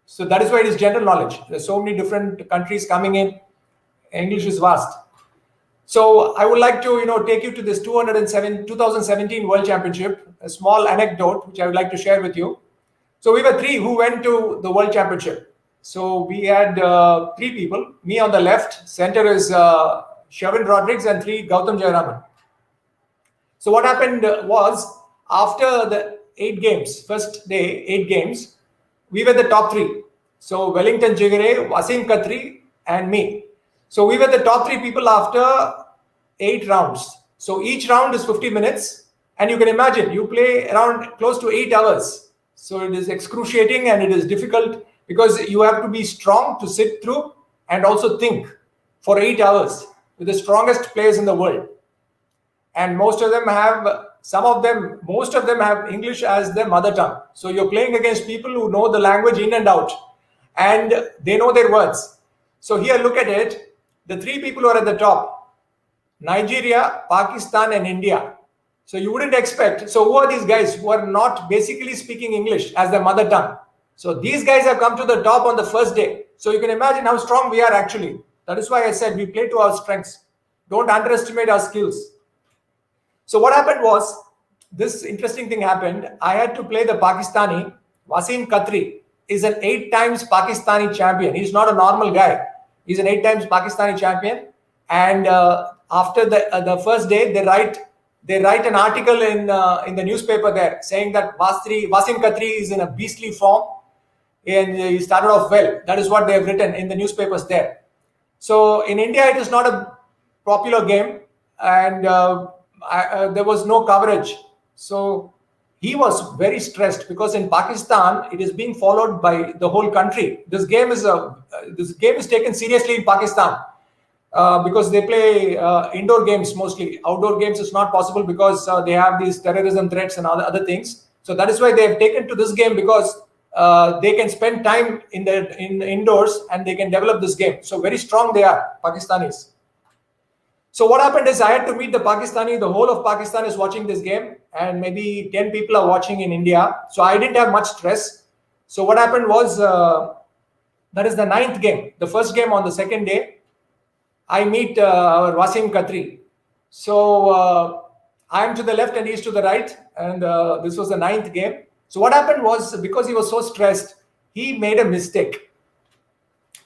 So that is why it is general knowledge. There's so many different countries coming in. English is vast. So I would like to take you to this 2017 World Championship. A small anecdote which I would like to share with you. So we were three who went to the World Championship. So we had three people. Me on the left, center is Sherwin Rodrigues, and three Gautam Jayaraman. So what happened was, after the 8 games, first day 8 games, we were the top 3. So Wellington Jigare, Wasim Khatri, and me. So we were the top 3 people after 8 rounds. So each round is 50 minutes, and you can imagine you play around close to 8 hours. So it is excruciating and it is difficult because you have to be strong to sit through and also think for 8 hours with the strongest players in the world. And most of them have English as their mother tongue. So you're playing against people who know the language in and out, and they know their words. So here, look at it. The 3 people who are at the top: Nigeria, Pakistan, and India. So you wouldn't expect. So who are these guys who are not basically speaking English as their mother tongue? So these guys have come to the top on the first day. So you can imagine how strong we are actually. That is why I said we play to our strengths. Don't underestimate our skills. So what happened was, this interesting thing happened. I had to play the Pakistani. Wasim Khatri is an 8 times Pakistani champion. He's not a normal guy. He's an 8 times Pakistani champion. And after the first day, they write an article in the newspaper there saying that Wasim Khatri is in a beastly form and he started off well. That is what they have written in the newspapers there. So in India, it is not a popular game, and there was no coverage. So he was very stressed because in Pakistan it is being followed by the whole country. This game is taken seriously in Pakistan because they play indoor games mostly. Outdoor games is not possible because they have these terrorism threats and other things. So that is why they have taken to this game, because they can spend time in the indoors and they can develop this game. So very strong they are, Pakistanis. So what happened is, I had to meet the Pakistani. The whole of Pakistan is watching this game, and maybe 10 people are watching in India. So I didn't have much stress. So what happened was, that is the 9th game. The first game on the second day, I meet our Wasim Khatri. So I am to the left and he's to the right, and this was the 9th game. So what happened was, because he was so stressed, he made a mistake.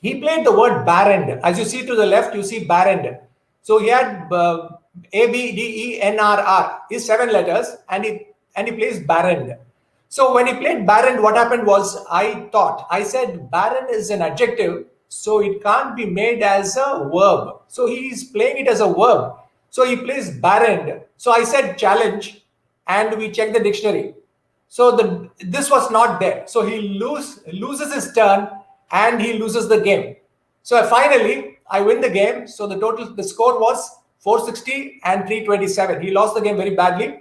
He played the word barrend. As you see to the left, you see barrend. So he had ABDENRR is 7 letters, and he plays barrend. So when he played barrend, what happened was, I said barrend is an adjective, so it can't be made as a verb. So he's playing it as a verb. So he plays barrend. So I said challenge, and we checked the dictionary. So this was not there. So he loses his turn and he loses the game. So finally, I win the game. So the score was 460 and 327. He lost the game very badly,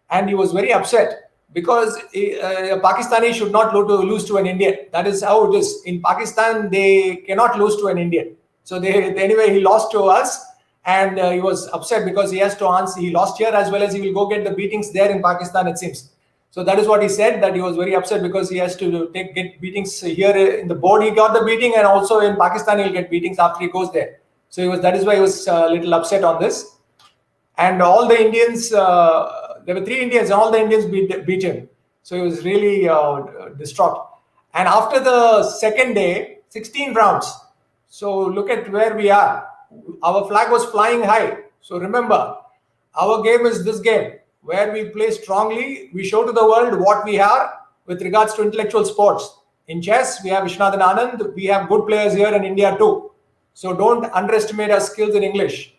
and he was very upset because a Pakistani should not lose to an Indian. That is how it is. In Pakistan, they cannot lose to an Indian. So anyway, he lost to us, and he was upset because he has to answer. He lost here as well as he will go get the beatings there in Pakistan, it seems. So that is what he said, that he was very upset because he has to get beatings here in the board. He got the beating, and also in Pakistan he'll get beatings after he goes there. So that is why he was a little upset on this. And all the Indians, there were 3 Indians, and all the Indians beat him. So he was really distraught. And after the second day, 16 rounds. So look at where we are. Our flag was flying high. So remember, our game is this game, where we play strongly. We show to the world what we are with regards to intellectual sports. In chess, we have Vishwanathan Anand. We have good players here in India too. So don't underestimate our skills in English.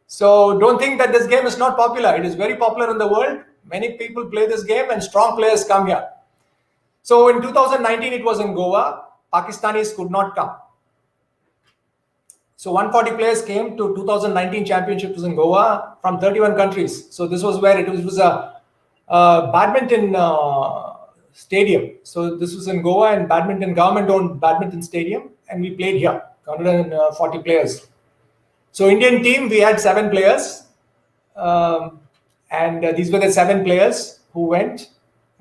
So don't think that this game is not popular. It is very popular in the world. Many people play this game, and strong players come here. So in 2019, it was in Goa. Pakistanis could not come. So 140 players came to 2019 championships in Goa from 31 countries. So this was where it was a badminton stadium. So this was in Goa, and government-owned badminton stadium, and we played here, 140 players. So Indian team, we had 7 players, and these were the 7 players who went: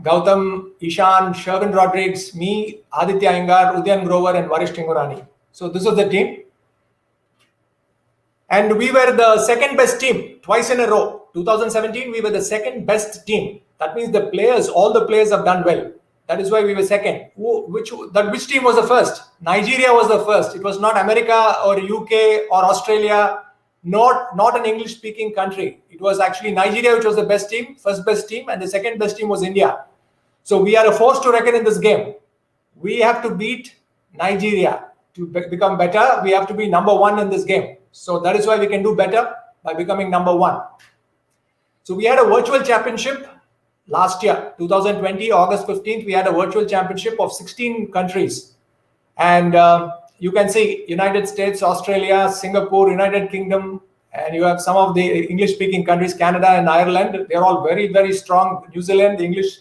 Gautam, Ishan, Sherwin Rodrigues, me, Aditya Iyengar, Udyan Grover, and Varish Tingurani. So this was the team. And we were the second best team twice in a row. 2017, we were the second best team. That means all the players have done well. That is why we were second. Which team was the first? Nigeria was the first. It was not America or UK or Australia, not an English-speaking country. It was actually Nigeria, which was the best team, first best team, and the second best team was India. So we are a force to reckon in this game. We have to beat Nigeria to become better. We have to be number one in this game. So that is why we can do better by becoming number one. So we had a virtual championship last year, 2020, August 15th. We had a virtual championship of 16 countries. And you can see United States, Australia, Singapore, United Kingdom, and you have some of the English-speaking countries, Canada and Ireland. They're all very, very strong. New Zealand, English,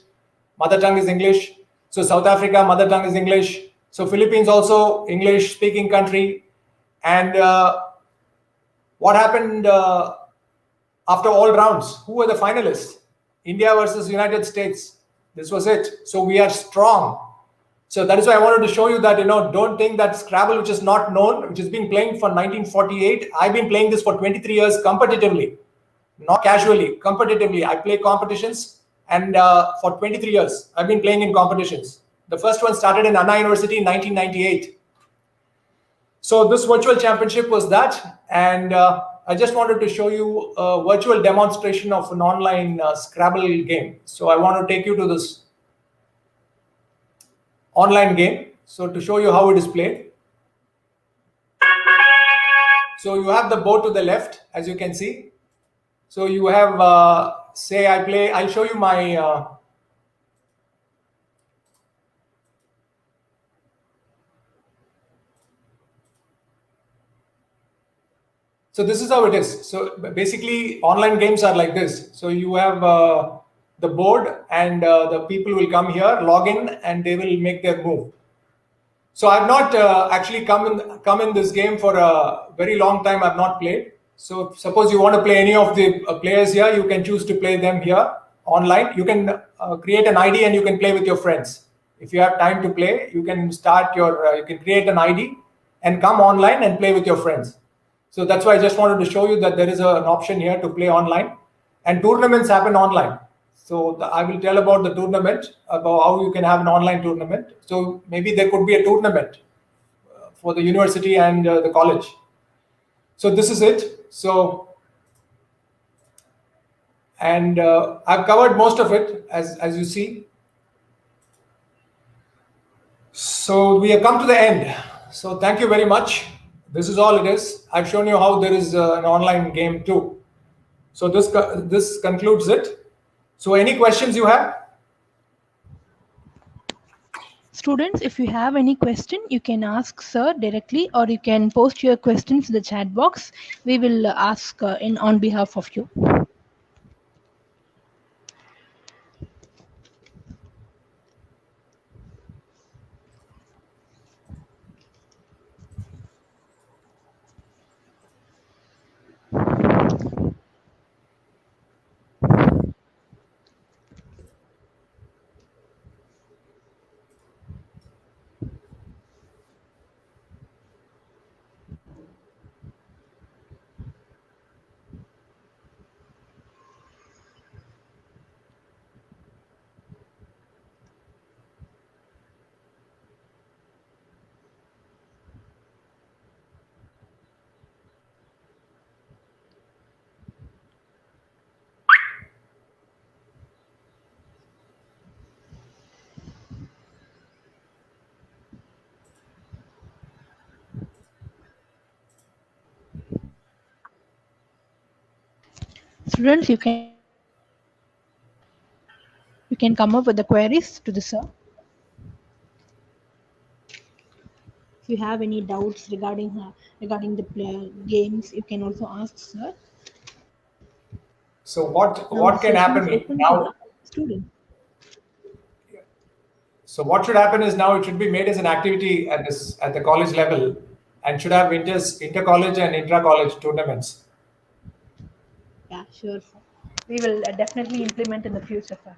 mother tongue is English. So South Africa, mother tongue is English. So Philippines also English-speaking country. And what happened after all rounds? Who were the finalists? India versus United States. This was it. So we are strong. So that is why I wanted to show you that, don't think that Scrabble, which is not known, which has been playing for 1948. I've been playing this for 23 years competitively, not casually, competitively. I play competitions, and for 23 years, I've been playing in competitions. The first one started in Anna University in 1998. So this virtual championship was that, and I just wanted to show you a virtual demonstration of an online Scrabble game. So I want to take you to this online game. So to show you how it is played. So you have the board to the left, as you can see. So you have, say I'll show you my, so this is how it is. So basically online games are like this. So you have the board, and the people will come here, log in, and they will make their move. So I've not actually come in this game for a very long time. I've not played. So suppose you want to play any of the players here, you can choose to play them here online. You can create an ID and you can play with your friends. If you have time to play, you can you can create an ID and come online and play with your friends. So that's why I just wanted to show you that there is an option here to play online, and tournaments happen online. So I will tell about the tournament, about how you can have an online tournament. So maybe there could be a tournament for the university and the college. So this is it. So, and I've covered most of it, as you see. So we have come to the end. So thank you very much. This is all it is. I've shown you how there is an online game too. So this concludes it. So any questions you have? Students, if you have any question, you can ask sir directly, or you can post your questions in the chat box. We will ask on behalf of you. Students, you can come up with the queries to the sir. If you have any doubts regarding the games, you can also ask sir. So what can happen now? Student. So what should happen is now it should be made as an activity at the college level, and should have inter-college and intra-college tournaments. Yeah, sure. We will definitely implement in the future, sir.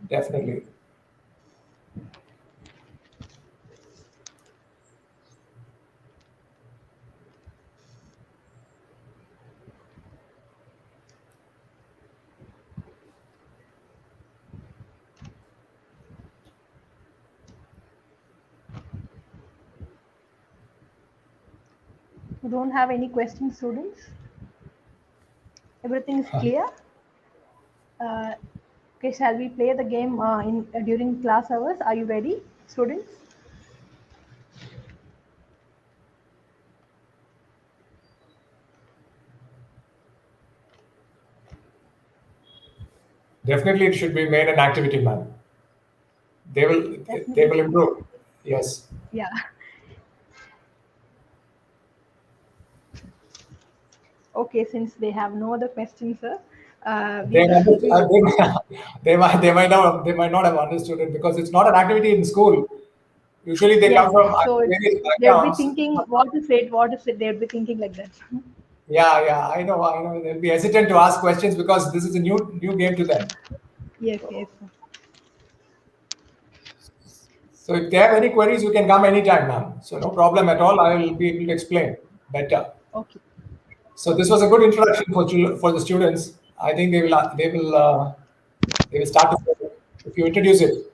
Definitely. don't have any questions, students? Everything is clear? Okay, shall we play the game during class hours? Are you ready, students? Definitely, it should be made an activity, ma'am. They will improve. Yes. Yeah. Okay, since they have no other questions, sir, They, they might not have understood it because it's not an activity in school. Usually they yes, come from so various they'll be backgrounds. thinking, what is it? What is it? They'll be thinking like that. Yeah, I know. They'll be hesitant to ask questions because this is a new game to them. Yes, yes. Sir. So if they have any queries, you can come anytime, ma'am. So no problem at all. I will be able to explain better. Okay. So this was a good introduction for the students. I think they will start to if you introduce it.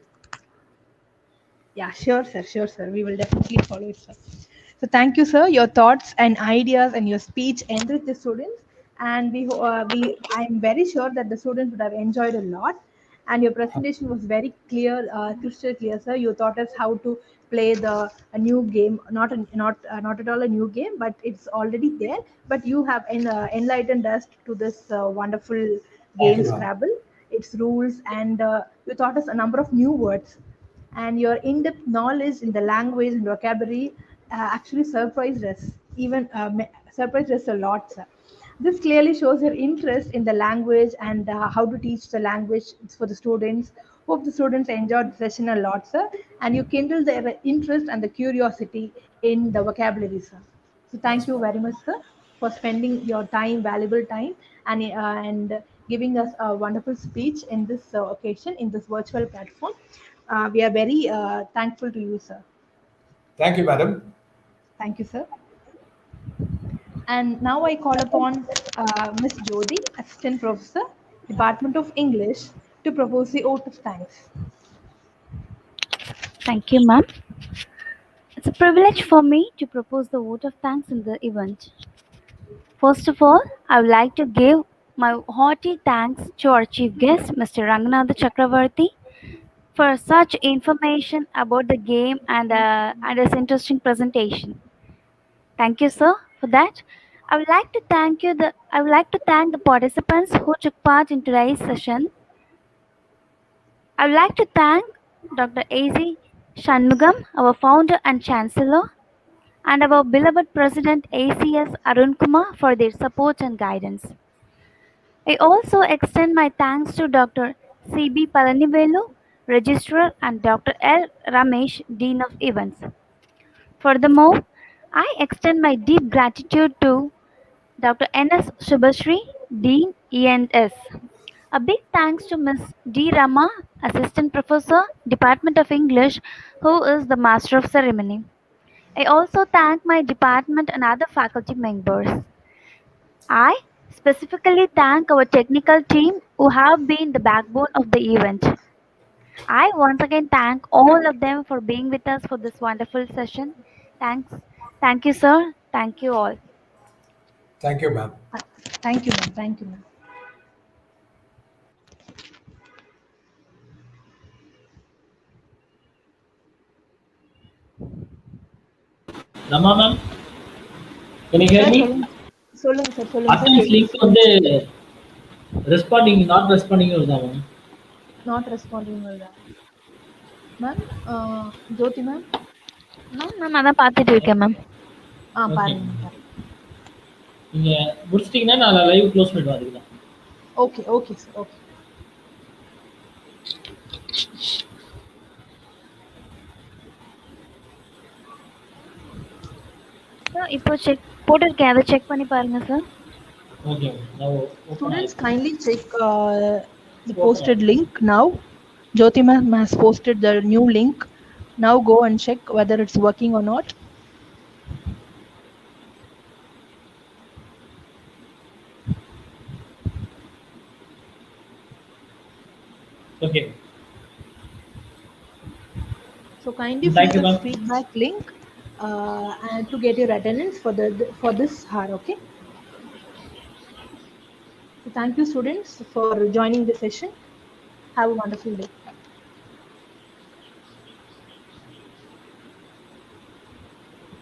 Yeah, sure, sir. Sure, sir. We will definitely follow it, sir. So thank you, sir. Your thoughts and ideas and your speech enrich the students, and I am very sure that the students would have enjoyed a lot. And your presentation was very clear, crystal clear, sir. You taught us how to play a new game, not at all a new game, but it's already there. But you have enlightened us to this wonderful Thank game, you, ma'am. Scrabble, its rules, and you taught us a number of new words, and your in-depth knowledge in the language and vocabulary actually surprised us, even surprised us a lot, sir. This clearly shows your interest in the language and how to teach the language for the students. Hope the students enjoyed the session a lot, sir, and you kindled their interest and the curiosity in the vocabulary, sir. So thank Yes, you ma'am. very much, sir, for spending your time, valuable time, and giving us a wonderful speech in this occasion in this virtual platform. We are very thankful to you, sir. Thank you, madam. Thank you, sir. And now I call upon Miss Jodi, Assistant Professor, Department of English, to propose the oath of thanks. Thank you, ma'am. It's a privilege for me to propose the vote of thanks in the event. First of all, I would like to give my hearty thanks to our chief guest, Mr. Ranganatha Chakravarti, for such information about the game and his interesting presentation. Thank you, sir, for that. I would like to thank the participants who took part in today's session. I would like to thank Dr. A.Z. Shanmugam, our founder and chancellor, and our beloved President ACS Arun Kumar for their support and guidance. I also extend my thanks to Dr. C.B. Palanivelu, Registrar, and Dr. L. Ramesh, Dean of Events. Furthermore, I extend my deep gratitude to Dr. N.S. Subhasri, Dean E&S. A big thanks to Ms. D. Rama, Assistant Professor, Department of English, who is the Master of Ceremony. I also thank my department and other faculty members. I specifically thank our technical team who have been the backbone of the event. I once again thank all of them for being with us for this wonderful session. Thanks. Thank you, sir. Thank you all. Thank you, ma'am. Thank you, ma'am. Thank you, ma'am. Rama ma'am, can you hear Sir, me? சொல்லுங்க sir சொல்லுங்க sir attendance link கேக்குது. வந்து responding not responding வருதா ma'am? Not responding வருதா ma'am? ஜோதி ma'am. Ma'am அதான் பார்த்துட்டு இருக்கேன் ma'am. பாருங்க. நீங்க முடிச்சிட்டீங்கன்னா நான் லைவ் க்ளோஸ் பண்ணிடுவேன் அதுக்கு தான். Okay okay sir okay. Sir இப்போ செக் போட்டிருக்கேன், அதை செக் பண்ணி பாருங்க sir. Okay, now Students kindly check the posted link now. Jyoti ma'am has posted the new link. Now go and check whether it's working or not. Okay. So kindly fill the feedback link and to get your attendance for this hour. Okay. So thank you, students, for joining the session. Have a wonderful day.